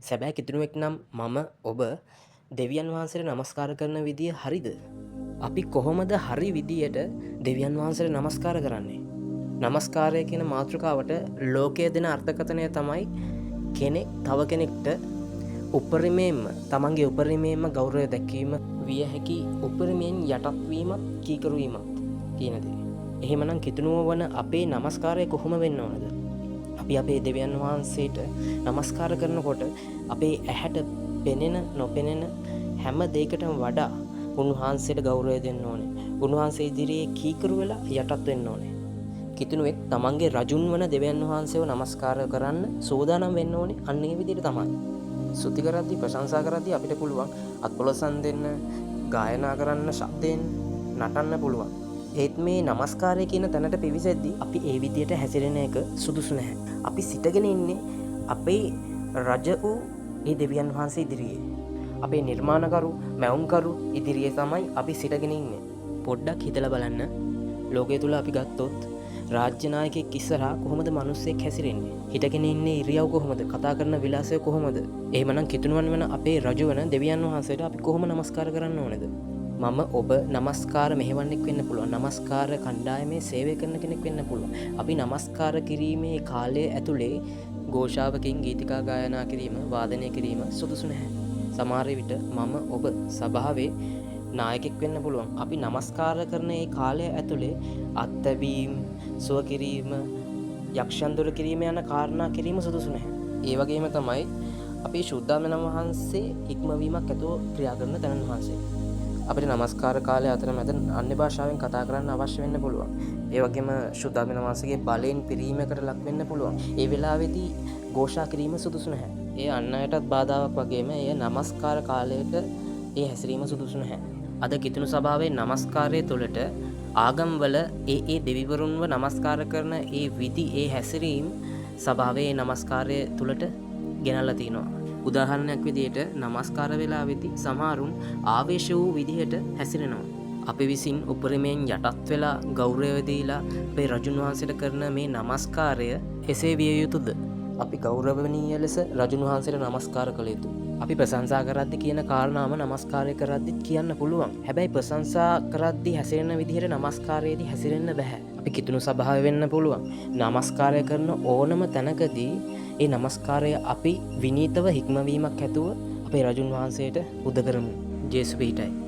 සැබෑ කිතුනුවෙක් නම් මම ඔබ දෙවියන් වහන්සේට නමස්කාර කරන විදිය හරිද? අපි කොහොමද හරි විදියට දෙවියන් වහන්සේට නමස්කාර කරන්නේ? නමස්කාරය කියන මාතෘකාවට ලෝකය දෙන අර්ථකථනය තමයි කෙනෙක් තව කෙනෙක්ට උපරිමයෙන්ම තමන්ගේ උපරිමයෙන්ම ගෞරවය දැක්වීම විය හැකි උපරිමයෙන් යටත්වීමත් කීකරුවීමත් කියන දේ. එහෙමනම් කිතුනුව වන අපේ නමස්කාරය කොහොම වෙන්න ඕනද? අපි අපේ දෙවියන් වහන්සේට නමස්කාර කරනකොට අපේ ඇහැට පෙනෙන නොපෙනෙන හැම දෙයකටම වඩා උන්වහන්සේට ගෞරවය දෙන්න ඕනේ. උන්වහන්සේ ඉදිරියේ කීකරු වෙලා යටත් වෙන්න ඕනේ. කිතුනුවෙක් තමන්ගේ රජුන් වන දෙවියන් වහන්සේව නමස්කාර කරන්න සූදානම් වෙන්න ඕනේ අන්න ඒ විදිහට තමයි. ස්තුති කරද්දී ප්‍රශංසා කරද්දී අපිට පුළුවන් අත්පොලසන් දෙන්න, ගායනා කරන්න, ශබ්දයෙන් නටන්න පුළුවන්. ඒත් මේ නමස්කාරය කියන තැනට පිවිසෙද්දී අපි ඒ විදිහට හැසිරෙන එක සුදුසු නැහැ. අපි සිටගෙන ඉන්නේ අපේ රජ වූ ඒ දෙවියන් වහන්සේ ඉදිරියේ. අපේ නිර්මාණකරු, මැවුම්කරු ඉදිරියේ තමයි අපි සිටගෙන ඉන්නේ. පොඩ්ඩක් හිතලා බලන්න. ලෝකයේ තුල අපි ගත්තොත් රාජ්‍ය නායකයෙක් ඉස්සරහා කොහොමද මිනිස්සෙක් හැසිරෙන්නේ? හිටගෙන ඉන්නේ ඉරියව් කොහොමද? කතා කරන විලාසය කොහොමද? එහෙමනම් කිතුණුවන් වෙන අපේ රජු වෙන දෙවියන් වහන්සේට අපි කොහොම නමස්කාර කරන්න ඕනේද? මම ඔබ නමස්කාර මෙහෙවන්නෙක් වෙන්න පුළුවන්. නමස්කාර කණ්ඩායමේ සේවය කරන කෙනෙක් වෙන්න පුළුවන්. අපි නමස්කාර කිරීමේ කාලය ඇතුලේ ഘോഷාවකින් ගීතිකා ගායනා කිරීම, වාදනය කිරීම සුදුසු නැහැ. සමහර විට මම ඔබ සභාවේ නායකෙක් වෙන්න පුළුවන්. අපි නමස්කාර කරන ඒ කාලය ඇතුලේ අත්දැවීම්, සුව කිරීම, යක්ෂයන්දොර කිරීම යන කාරණා කිරීම සුදුසු නැහැ. ඒ වගේම තමයි අපේ ශුද්ධාමන වහන්සේ ඉක්මවීමක් ඇතුව ක්‍රියා කරන තැනන් වහන්සේ. අපිට නමස්කාර කාලය අතරමැද අන්‍ය භාෂාවෙන් කතා කරන්න අවශ්‍ය වෙන්න පුළුවන්. ඒ වගේම ශුද්ධාමන වහන්සේගේ බලයෙන් පිරීමකට ලක් වෙන්න පුළුවන්. ඒ වෙලාවේදී ഘോഷා කිරීම සුදුසු නැහැ. ඒ අන් අයටත් බාධාවක් වගේම එය නමස්කාර කාලයට ඒ හැසිරීම සුදුසු නැහැ. අද කිතුණු සභාවේ නමස්කාරය තුළට ආගම්වල ඒ දෙවිවරුන්ව නමස්කාර කරන ඒ විදි, ඒ හැසිරීම් සභාවේ නමස්කාරය තුළට ගෙනල්ලා තිනවා. උදාහරණයක් විදිහට නමස්කාර වෙලාවේදී සමහරුන් ආවේශ වූ විදිහට හැසිරෙනවා. අපි විසින් උපරිමයෙන් යටත් වෙලා ගෞරවය දීලා අපේ රජුන් වහන්සේට කරන මේ නමස්කාරය එසේ විය යුතුද? අපි ගෞරවණීය ලෙස රජුන් වහන්සේට නමස්කාර කළ යුතුයි. අපි ප්‍රශංසා කරද්දි කියන කාරණාව නමස්කාරය කරද්දිත් කියන්න පුළුවන්. හැබැයි ප්‍රශංසා කරද්දි හැසිරෙන විදිහට නමස්කාරයේදී හැසිරෙන්න බෑ. අපි කිතුණු සභාවේ වෙන්න පුළුවන්. නමස්කාරය කරන ඕනම තැනකදී ඒ නමස්කාරය අපි විනීතව හික්මවීමක් ඇතුව අපේ රජුන් වහන්සේට පුද කරමු. ජේසු පිහිටයි.